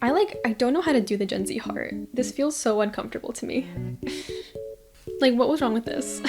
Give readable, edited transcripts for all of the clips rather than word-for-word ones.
I don't know how to do the Gen Z heart. This feels so uncomfortable to me. Like, what was wrong with this?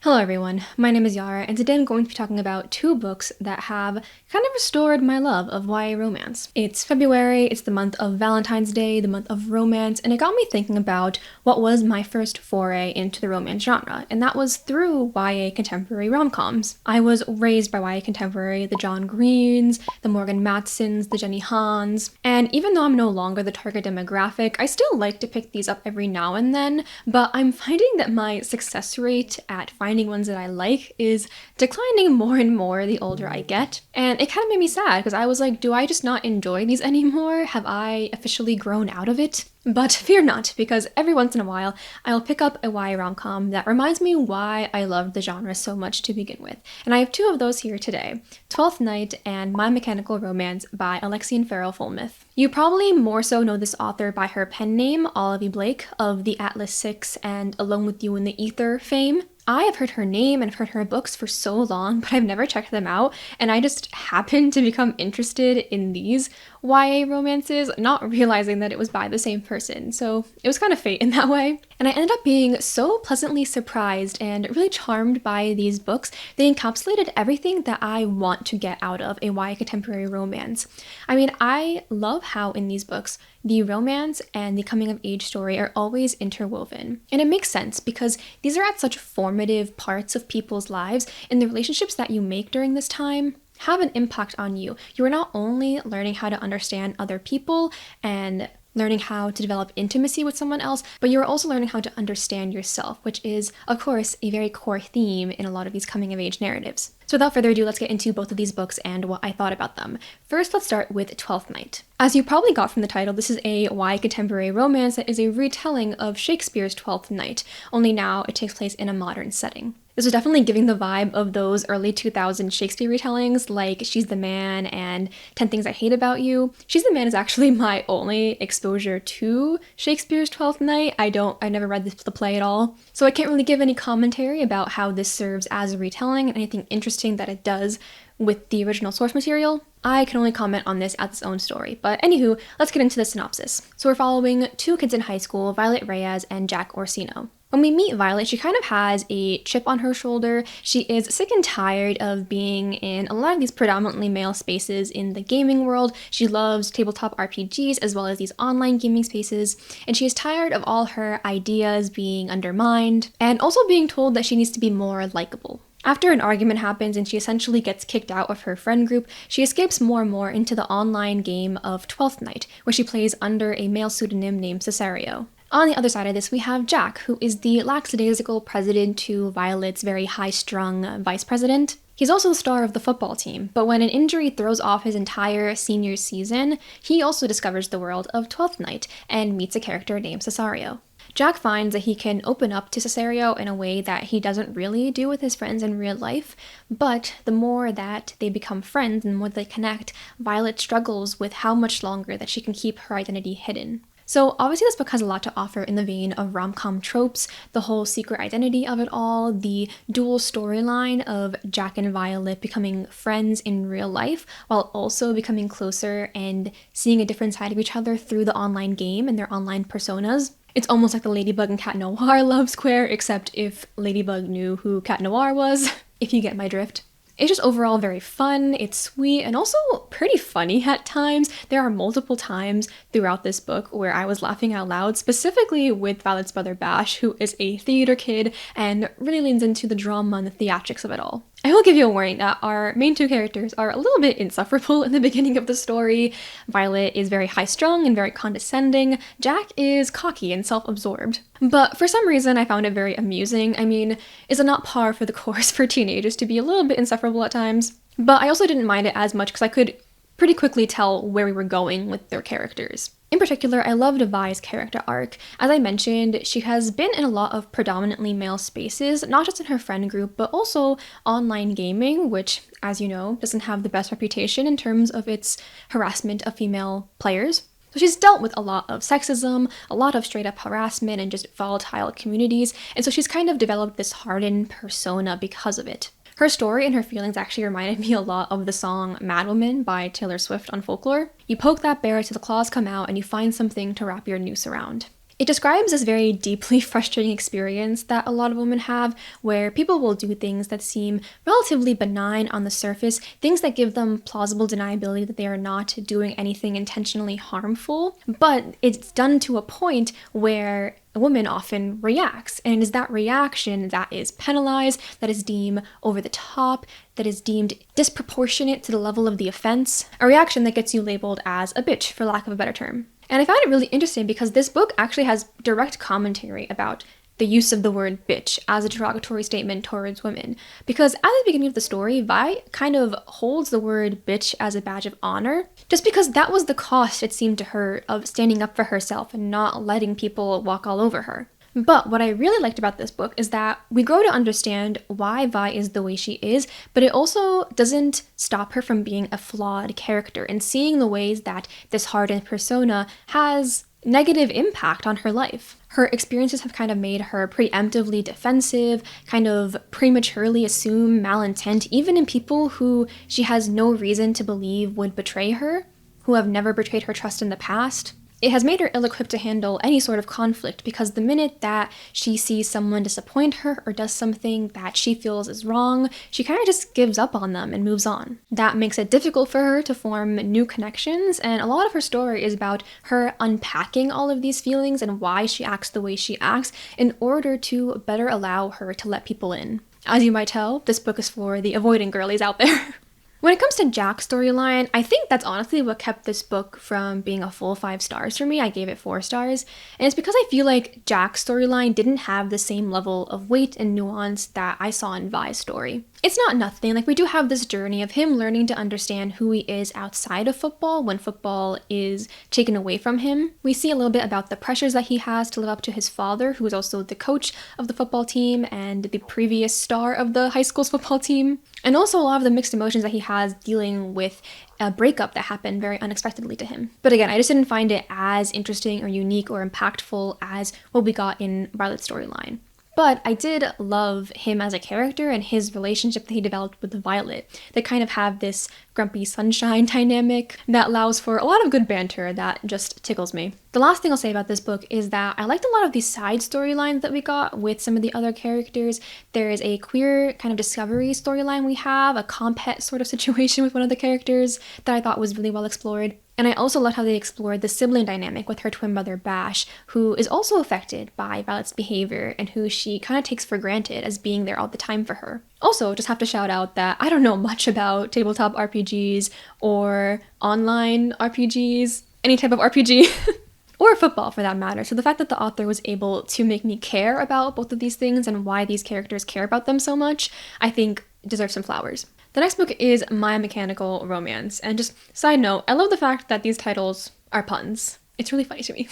Hello everyone, my name is Yara, and today I'm going to be talking about two books that have kind of restored my love of YA romance. It's February, it's the month of Valentine's Day, the month of romance, and it got me thinking about what was my first foray into the romance genre, and that was through YA contemporary rom-coms. I was raised by YA contemporary, the John Greens, the Morgan Matsons, the Jenny Hans, and even though I'm no longer the target demographic, I still like to pick these up every now and then, but I'm finding that my success rate at finding ones that I like is declining more and more the older I get. And it kind of made me sad because I was like, do I just not enjoy these anymore? Have I officially grown out of it? But fear not, because every once in a while, I'll pick up a YA rom-com that reminds me why I loved the genre so much to begin with. And I have two of those here today, Twelfth Night and My Mechanical Romance by Alexene Farol Follmuth. You probably more so know this author by her pen name, Olivia Blake, of the Atlas 6 and Alone with You in the Ether fame. I have heard her name and I've heard her books for so long, but I've never checked them out, and I just happened to become interested in these YA romances, not realizing that it was by the same person, so it was kind of fate in that way. And I ended up being so pleasantly surprised and really charmed by these books. They encapsulated everything that I want to get out of a YA contemporary romance. I mean, I love how in these books, the romance and the coming-of-age story are always interwoven. And it makes sense because these are at such formative parts of people's lives, and the relationships that you make during this time have an impact on you. You are not only learning how to understand other people and learning how to develop intimacy with someone else, but you're also learning how to understand yourself, which is, of course, a very core theme in a lot of these coming-of-age narratives. So without further ado, let's get into both of these books and what I thought about them. First, let's start with Twelfth Night. As you probably got from the title, this is a YA contemporary romance that is a retelling of Shakespeare's Twelfth Night, only now it takes place in a modern setting. This was definitely giving the vibe of those early 2000s Shakespeare retellings like She's the Man and 10 Things I Hate About You. She's the Man is actually my only exposure to Shakespeare's Twelfth Night. I never read the play at all, so I can't really give any commentary about how this serves as a retelling and anything interesting that it does with the original source material. I can only comment on this as its own story, but anywho, let's get into the synopsis. So we're following two kids in high school, Violet Reyes and Jack Orsino. When we meet Violet, she kind of has a chip on her shoulder. She is sick and tired of being in a lot of these predominantly male spaces in the gaming world. She loves tabletop RPGs as well as these online gaming spaces, and she is tired of all her ideas being undermined and also being told that she needs to be more likable. After an argument happens and she essentially gets kicked out of her friend group, she escapes more and more into the online game of Twelfth Night, where she plays under a male pseudonym named Cesario. On the other side of this, we have Jack, who is the lackadaisical president to Violet's very high-strung vice president. He's also the star of the football team, but when an injury throws off his entire senior season, he also discovers the world of Twelfth Night and meets a character named Cesario. Jack finds that he can open up to Cesario in a way that he doesn't really do with his friends in real life, but the more that they become friends and the more they connect, Violet struggles with how much longer that she can keep her identity hidden. So obviously this book has a lot to offer in the vein of rom-com tropes, the whole secret identity of it all, the dual storyline of Jack and Violet becoming friends in real life while also becoming closer and seeing a different side of each other through the online game and their online personas. It's almost like the Ladybug and Cat Noir love square, except if Ladybug knew who Cat Noir was, if you get my drift. It's just overall very fun, it's sweet, and also pretty funny at times. There are multiple times throughout this book where I was laughing out loud, specifically with Violet's brother Bash, who is a theater kid and really leans into the drama and the theatrics of it all. I will give you a warning that our main two characters are a little bit insufferable in the beginning of the story. Violet is very high-strung and very condescending. Jack is cocky and self-absorbed. But for some reason, I found it very amusing. I mean, is it not par for the course for teenagers to be a little bit insufferable at times? But I also didn't mind it as much because I could pretty quickly tell where we were going with their characters. In particular, I loved Vi's character arc. As I mentioned, she has been in a lot of predominantly male spaces, not just in her friend group, but also online gaming, which, as you know, doesn't have the best reputation in terms of its harassment of female players. So she's dealt with a lot of sexism, a lot of straight up harassment and just volatile communities, and so she's kind of developed this hardened persona because of it. Her story and her feelings actually reminded me a lot of the song Mad Woman by Taylor Swift on Folklore. You poke that bear till the claws come out and you find something to wrap your noose around. It describes this very deeply frustrating experience that a lot of women have, where people will do things that seem relatively benign on the surface, things that give them plausible deniability that they are not doing anything intentionally harmful, but it's done to a point where a woman often reacts, and it is that reaction that is penalized, that is deemed over the top, that is deemed disproportionate to the level of the offense, a reaction that gets you labeled as a bitch, for lack of a better term. And I found it really interesting because this book actually has direct commentary about the use of the word bitch as a derogatory statement towards women. Because at the beginning of the story, Vi kind of holds the word bitch as a badge of honor, just because that was the cost, it seemed to her, of standing up for herself and not letting people walk all over her. But what I really liked about this book is that we grow to understand why Vi is the way she is, but it also doesn't stop her from being a flawed character and seeing the ways that this hardened persona has negative impact on her life. Her experiences have kind of made her preemptively defensive, kind of prematurely assume malintent, even in people who she has no reason to believe would betray her, who have never betrayed her trust in the past. It has made her ill-equipped to handle any sort of conflict because the minute that she sees someone disappoint her or does something that she feels is wrong, she kind of just gives up on them and moves on. That makes it difficult for her to form new connections, and a lot of her story is about her unpacking all of these feelings and why she acts the way she acts in order to better allow her to let people in. As you might tell, this book is for the avoiding girlies out there. When it comes to Jack's storyline, I think that's honestly what kept this book from being a full 5 stars for me. I gave it 4 stars. And it's because I feel like Jack's storyline didn't have the same level of weight and nuance that I saw in Vi's story. It's not nothing. Like, we do have this journey of him learning to understand who he is outside of football when football is taken away from him. We see a little bit about the pressures that he has to live up to his father, who is also the coach of the football team and the previous star of the high school's football team. And also a lot of the mixed emotions that he has dealing with a breakup that happened very unexpectedly to him. But again, I just didn't find it as interesting or unique or impactful as what we got in Violet's storyline. But I did love him as a character and his relationship that he developed with Violet. They kind of have this grumpy sunshine dynamic that allows for a lot of good banter that just tickles me. The last thing I'll say about this book is that I liked a lot of these side storylines that we got with some of the other characters. There is a queer kind of discovery storyline we have, a compet sort of situation with one of the characters that I thought was really well explored. And I also loved how they explored the sibling dynamic with her twin brother Bash, who is also affected by Violet's behavior and who she kind of takes for granted as being there all the time for her. Also, just have to shout out that I don't know much about tabletop RPGs or online RPGs, any type of RPG, or football for that matter. So the fact that the author was able to make me care about both of these things and why these characters care about them so much, I think deserves some flowers. The next book is My Mechanical Romance, and just side note, I love the fact that these titles are puns. It's really funny to me.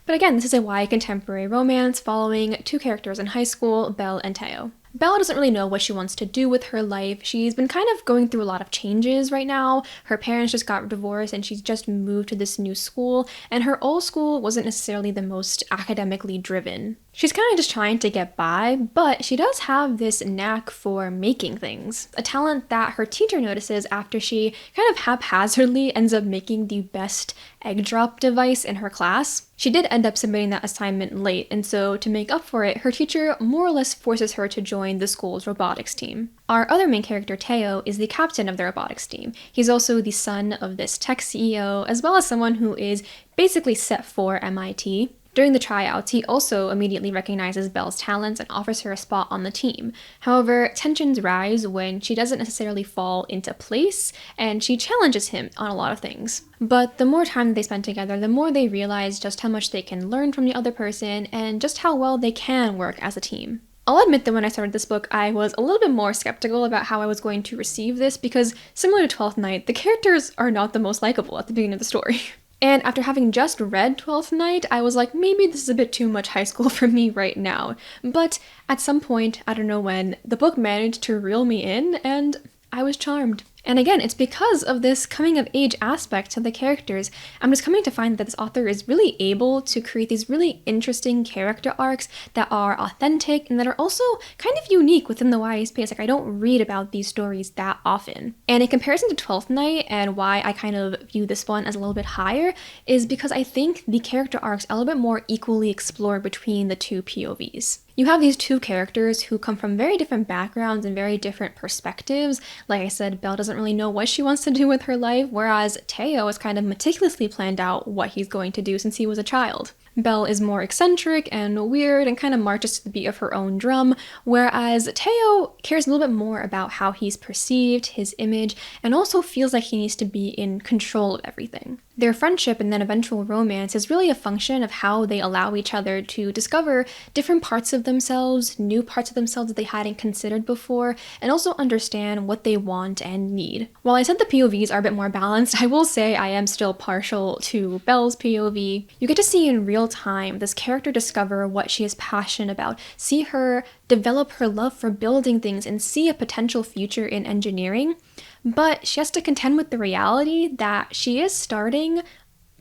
But again, this is a YA contemporary romance following 2 characters in high school, Belle and Teo. Bella doesn't really know what she wants to do with her life. She's been kind of going through a lot of changes right now. Her parents just got divorced and she's just moved to this new school, and her old school wasn't necessarily the most academically driven. She's kind of just trying to get by, but she does have this knack for making things, a talent that her teacher notices after she kind of haphazardly ends up making the best egg drop device in her class. She did end up submitting that assignment late, and so to make up for it, her teacher more or less forces her to join the school's robotics team. Our other main character, Teo, is the captain of the robotics team. He's also the son of this tech CEO, as well as someone who is basically set for MIT. During the tryouts, he also immediately recognizes Belle's talents and offers her a spot on the team. However, tensions rise when she doesn't necessarily fall into place, and she challenges him on a lot of things. But the more time they spend together, the more they realize just how much they can learn from the other person and just how well they can work as a team. I'll admit that when I started this book, I was a little bit more skeptical about how I was going to receive this because, similar to Twelfth Night, the characters are not the most likable at the beginning of the story. And after having just read Twelfth Night, I was like, maybe this is a bit too much high school for me right now. But at some point, I don't know when, the book managed to reel me in, and I was charmed. And again, it's because of this coming of age aspect to the characters. I'm just coming to find that this author is really able to create these really interesting character arcs that are authentic and that are also kind of unique within the YA space. Like, I don't read about these stories that often. And in comparison to Twelfth Night, and why I kind of view this one as a little bit higher, is because I think the character arcs are a little bit more equally explored between the two POVs. You have these two characters who come from very different backgrounds and very different perspectives. Like I said, Belle doesn't really know what she wants to do with her life, whereas Teo has kind of meticulously planned out what he's going to do since he was a child. Belle is more eccentric and weird and kind of marches to the beat of her own drum, whereas Teo cares a little bit more about how he's perceived, his image, and also feels like he needs to be in control of everything. Their friendship and then eventual romance is really a function of how they allow each other to discover different parts of themselves, new parts of themselves that they hadn't considered before, and also understand what they want and need. While I said the POVs are a bit more balanced, I will say I am still partial to Belle's POV. You get to see in real time this character discover what she is passionate about, see her develop her love for building things, and see a potential future in engineering. But she has to contend with the reality that she is starting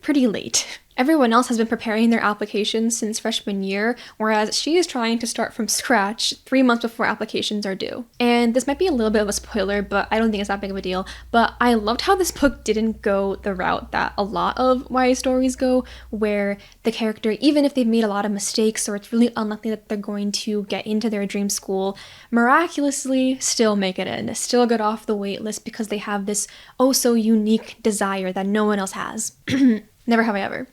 pretty late. Everyone else has been preparing their applications since freshman year, whereas she is trying to start from scratch 3 months before applications are due. And this might be a little bit of a spoiler, but I don't think it's that big of a deal. But I loved how this book didn't go the route that a lot of YA stories go, where the character, even if they've made a lot of mistakes or it's really unlikely that they're going to get into their dream school, miraculously still make it in, still get off the wait list because they have this oh so unique desire that no one else has. Never have I ever.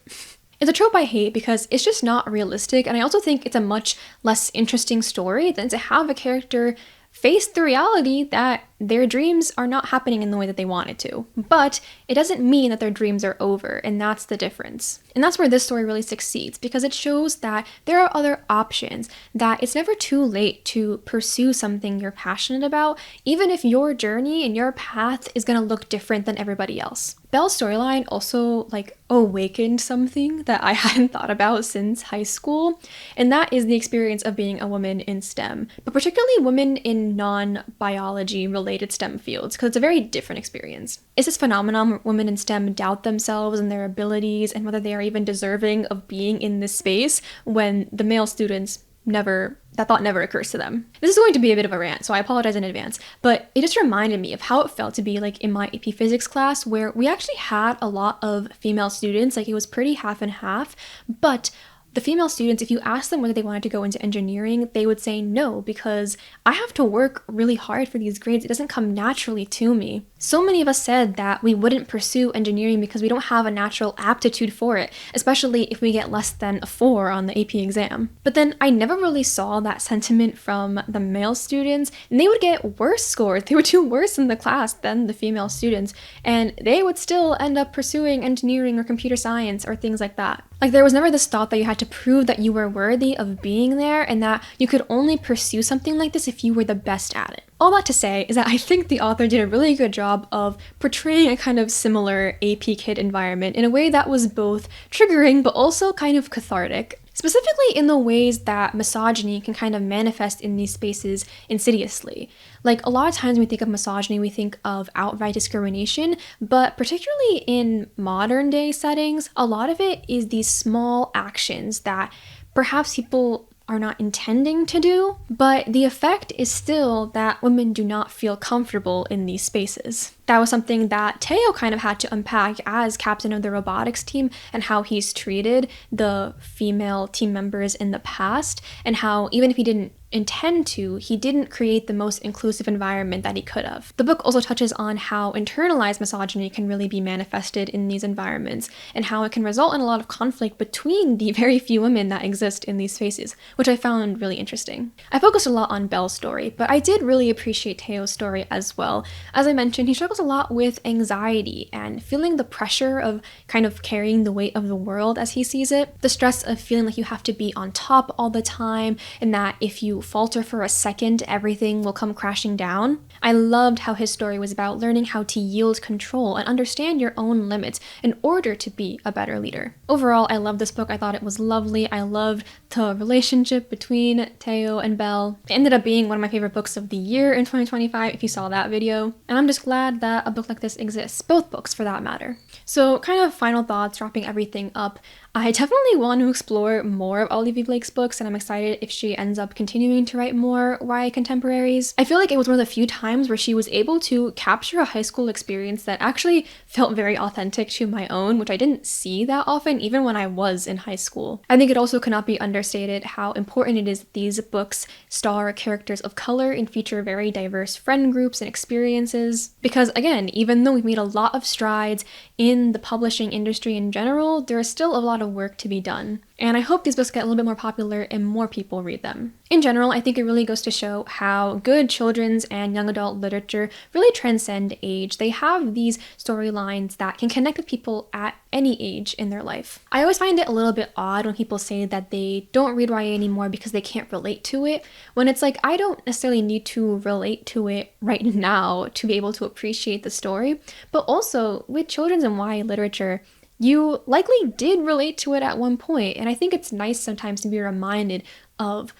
It's a trope I hate because it's just not realistic, and I also think it's a much less interesting story than to have a character face the reality that their dreams are not happening in the way that they wanted to. But it doesn't mean that their dreams are over, and that's the difference. And that's where this story really succeeds, because it shows that there are other options, that it's never too late to pursue something you're passionate about, even if your journey and your path is going to look different than everybody else. Belle's storyline also awakened something that I hadn't thought about since high school, and that is the experience of being a woman in STEM, but particularly women in non-biology related STEM fields, because it's a very different experience. It's this phenomenon where women in STEM doubt themselves and their abilities and whether they are even deserving of being in this space when the male students that thought never occurs to them. This is going to be a bit of a rant, so I apologize in advance, but it just reminded me of how it felt to be in my AP physics class, where we actually had a lot of female students. It was pretty half and half, but the female students, if you asked them whether they wanted to go into engineering, they would say no, because I have to work really hard for these grades. It doesn't come naturally to me. So many of us said that we wouldn't pursue engineering because we don't have a natural aptitude for it, especially if we get less than a 4 on the AP exam. But then I never really saw that sentiment from the male students, and they would get worse scores. They would do worse in the class than the female students, and they would still end up pursuing engineering or computer science or things like that. There was never this thought that you had to prove that you were worthy of being there and that you could only pursue something like this if you were the best at it. All that to say is that I think the author did a really good job of portraying a kind of similar AP Kid environment in a way that was both triggering but also kind of cathartic. Specifically in the ways that misogyny can kind of manifest in these spaces insidiously. A lot of times when we think of misogyny, we think of outright discrimination, but particularly in modern day settings, a lot of it is these small actions that perhaps people are not intending to do, but the effect is still that women do not feel comfortable in these spaces. That was something that Teo kind of had to unpack as captain of the robotics team, and how he's treated the female team members in the past, and how even if he didn't intend to, he didn't create the most inclusive environment that he could have. The book also touches on how internalized misogyny can really be manifested in these environments, and how it can result in a lot of conflict between the very few women that exist in these spaces, which I found really interesting. I focused a lot on Belle's story, but I did really appreciate Teo's story as well. As I mentioned, he struggles a lot with anxiety and feeling the pressure of kind of carrying the weight of the world as he sees it, the stress of feeling like you have to be on top all the time, and that if you falter for a second, everything will come crashing down. I loved how his story was about learning how to yield control and understand your own limits in order to be a better leader. Overall, I loved this book. I thought it was lovely. I loved the relationship between Teo and Belle. It ended up being one of my favorite books of the year in 2025, if you saw that video. And I'm just glad that a book like this exists, both books for that matter. So kind of final thoughts, wrapping everything up. I definitely want to explore more of Olivia Blake's books, and I'm excited if she ends up continuing to write more YA contemporaries. I feel like it was one of the few times where she was able to capture a high school experience that actually felt very authentic to my own, which I didn't see that often even when I was in high school. I think it also cannot be understated how important it is that these books star characters of color and feature very diverse friend groups and experiences. Because again, even though we've made a lot of strides in the publishing industry in general, there is still a lot of work to be done. And I hope these books get a little bit more popular and more people read them. In general, I think it really goes to show how good children's and young adult literature really transcend age. They have these storylines that can connect with people at any age in their life. I always find it a little bit odd when people say that they don't read YA anymore because they can't relate to it, when it's like, I don't necessarily need to relate to it right now to be able to appreciate the story. But also, with children's and YA literature, you likely did relate to it at one point, and I think it's nice sometimes to be reminded of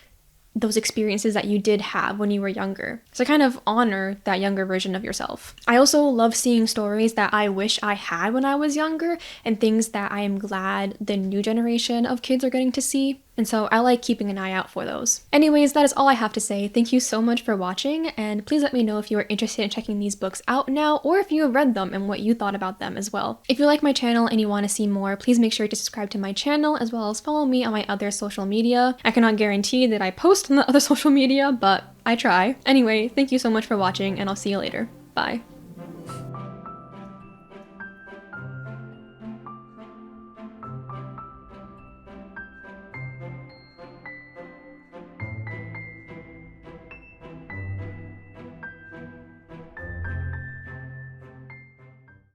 those experiences that you did have when you were younger. So kind of honor that younger version of yourself. I also love seeing stories that I wish I had when I was younger, and things that I am glad the new generation of kids are getting to see. And so I like keeping an eye out for those. Anyways, that is all I have to say. Thank you so much for watching, and please let me know if you are interested in checking these books out now, or if you have read them and what you thought about them as well. If you like my channel and you want to see more, please make sure to subscribe to my channel, as well as follow me on my other social media. I cannot guarantee that I post on the other social media, but I try. Anyway, thank you so much for watching, and I'll see you later. Bye.